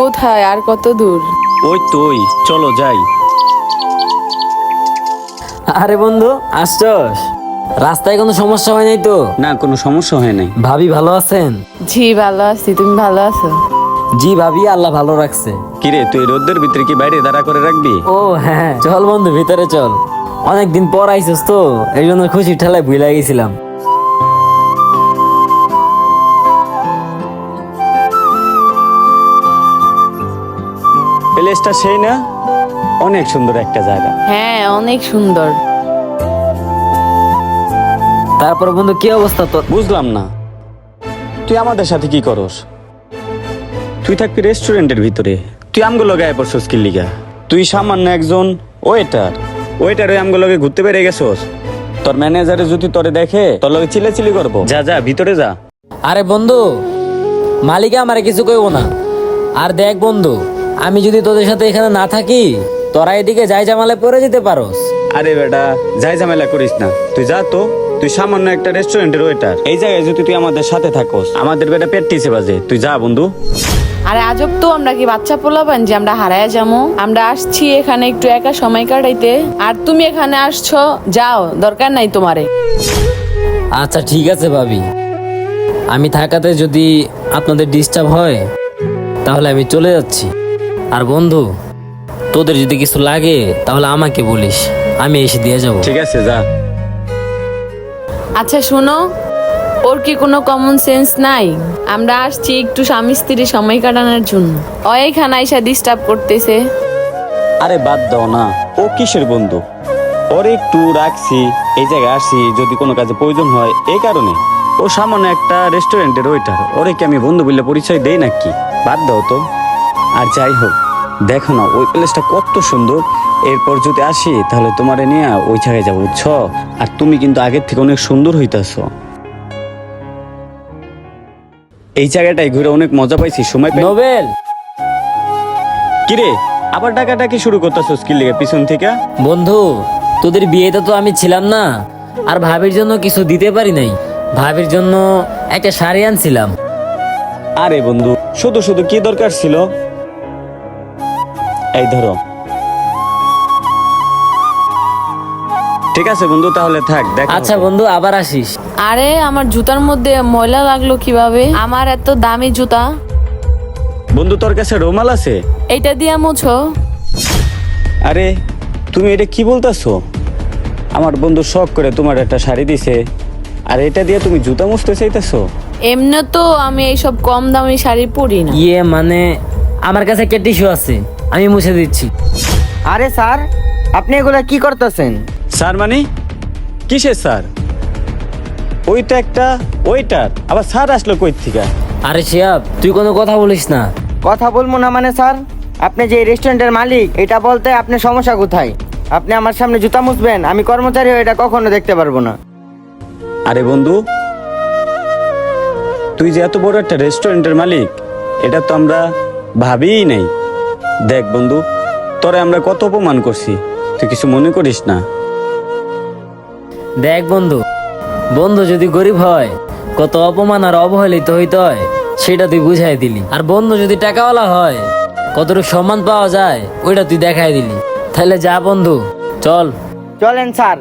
কোথায় আর কত দূর? ওই তো ওই, চলো যাই। আরে বন্ধু, আসছস? রাস্তায় কোনো সমস্যা হয় নাই তো? না, কোনো সমস্যা হয় নাই। ভাবি ভালো আছেন? জি ভালো আছি, তুমি ভালো আছো? জি ভাবি, আল্লাহ ভালো রাখছে। কিরে, তুই রোদ্রের ভিতরে কি বাইরে দাঁড়া করে রাখবি? ও হ্যাঁ, চল বন্ধু ভিতরে চল। অনেকদিন পর আইছিস তো, এই জন্য খুশি ঠেলায় ভুলে গেছিলাম। প্লেসটা সেই না? অনেক সুন্দর একটা জায়গা। হ্যাঁ অনেক সুন্দর। তারপর বন্ধু কি অবস্থা তোর? বুঝলাম না, তুই আমাদের সাথে কি করস? তুই থাকবি রেস্টুরেন্টের ভিতরে, তুই আমগুলো গায়ে পড়ছস কি লিগা? তুই সামান্য একজন ওয়েটার, ওয়েটার ওই আমগুলো ঘুরতে বেরিয়ে গেছস। তোর ম্যানেজারে যদি তোরে দেখে তোর লগে চিল্লাচিল্লি করবো। যা যা ভিতরে যা। আরে বন্ধু, মালিকা আমারে কিছু কইবো না। আর দেখ বন্ধু, আমি যদি তোদের সাথে এখানে না থাকি, তোরা এদিকে যাই জামালে পড়ে যেতে পারোস। আরে বেটা, যাই ঝামেলা করিস না, তুই যা তো। তুই সামান্য একটা রেস্টুরেন্টের ওয়েটার, এই জায়গায় যদি তুই আমাদের সাথে থাকস, আমাদের বেটা পেট টিসে বাজে। তুই যা বন্ধু। আরে আজব তো, আমরা কি বাচ্চা পোলাবেন যে আমরা হারায় যাবো? আমরা আসছি এখানে একটু একা সময় কাটাইতে, আর তুমি এখানে আসছো। যাও, দরকার নাই তোমারে। আচ্ছা ঠিক আছে ভাবি, আমি থাকাতে যদি আপনাদের ডিস্টার্ব হয় তাহলে আমি চলে যাচ্ছি। আর বন্ধু, তোদের যদি কিছু লাগে তাহলে আমাকে বলিস, আমি এসে দিয়ে যাব। ঠিক আছে, যা। আচ্ছা শোনো, ওর কি কোনো কমন সেন্স নাই? আমরা আসছি একটু স্বামী স্ত্রী সময় কাটানোর জন্য, ও এখানে এসে ডিস্টার্ব করতেছে। আরে বাদ দাও না, ও কিসের বন্ধু? ওরে একটু রাখছি, এই জায়গায় আসি যদি কোনো কাজে প্রয়োজন হয়, এই কারণে। ও সামান্য একটা রেস্টুরেন্টের ওয়েটার, ওরে কি আমি বন্ধু বললে পরিচয় দেই নাকি? বাদ দাও তো। আর যাই হোক, দেখো না ওই প্লেসটা কত সুন্দর। এরপর যদি আসি তাহলে তোমারে নিয়ে ওই জায়গায় যাবো, বুঝছো? আর তুমি কিন্তু আগের থেকে অনেক সুন্দর হইতাছো। এই জায়গাটায় ঘুরে অনেক মজা পাইছি, সময় পাই। নোবেল, কিরে, আবার ডাকাডাকি শুরু করতেছো স্কিল লেগে পিছন থেকে? বন্ধু, তোদের বিয়েতে তো আমি ছিলাম না, আর ভাবির জন্য কিছু দিতে পারি নাই। ভাবির জন্য একটা শাড়ি আনছিলাম। আরে বন্ধু, শুধু শুধু কি দরকার ছিল? এই ধরো। ঠিক আছে বন্ধু, তাহলে থাক, দেখ। আচ্ছা বন্ধু, আবার আসিস। আরে আমার জুতার মধ্যে ময়লা লাগলো কিভাবে? আমার এত দামি জুতা। বন্ধু, তোর কাছে রুমাল আছে? এইটা দিয়া মুছো। আরে তুমি এটা কি বলতেছো? আমার বন্ধু শখ করে তোমার একটা শাড়ি দিছে, আর এটা দিয়ে তুমি জুতা মুছতে চাইতেছো? এমনি তো আমি এইসব কম দামি শাড়ি পরি না। ইয়ে মানে, আমার কাছে একটা টিস্যু আছে, আমি মুছে দিচ্ছি। আরে স্যার, আপনি এগুলা কি করতেছেন? স্যার মানে কিসের স্যার? ওইটা একটা ওয়েটার, আবার স্যার আসলো কই থেকে? আরে শিয়াব, তুই কোনো কথা বলিস না। কথা বলবো না মানে স্যার? আপনি যে এই রেস্টুরেন্টের মালিক, এটা বলতে আপনার সমস্যা কোথায়? আপনি আমার সামনে জুতা মুছবেন? আমি কর্মচারী হয়ে এটা কখনো দেখতে পারবো না। আরে বন্ধু, তুই যে এত বড় একটা রেস্টুরেন্টের মালিক, এটা তো আমরা ভাবিই নাই। দেখ বন্ধু, তোরে আমরা কত অপমান করছি, তুই কিছু মনে করিস না। দেখ বন্ধু, বন্ধু যদি গরিব হয়, কত অপমান আর অবহেলিত হইতে হয় সেটা তুই বুঝাই দিলি। আর বন্ধু যদি টাকাওয়ালা হয়, কতটুকু সম্মান পাওয়া যায় ওইটা তুই দেখাই দিলি। তাহলে যা বন্ধু, চল। চলেন স্যার।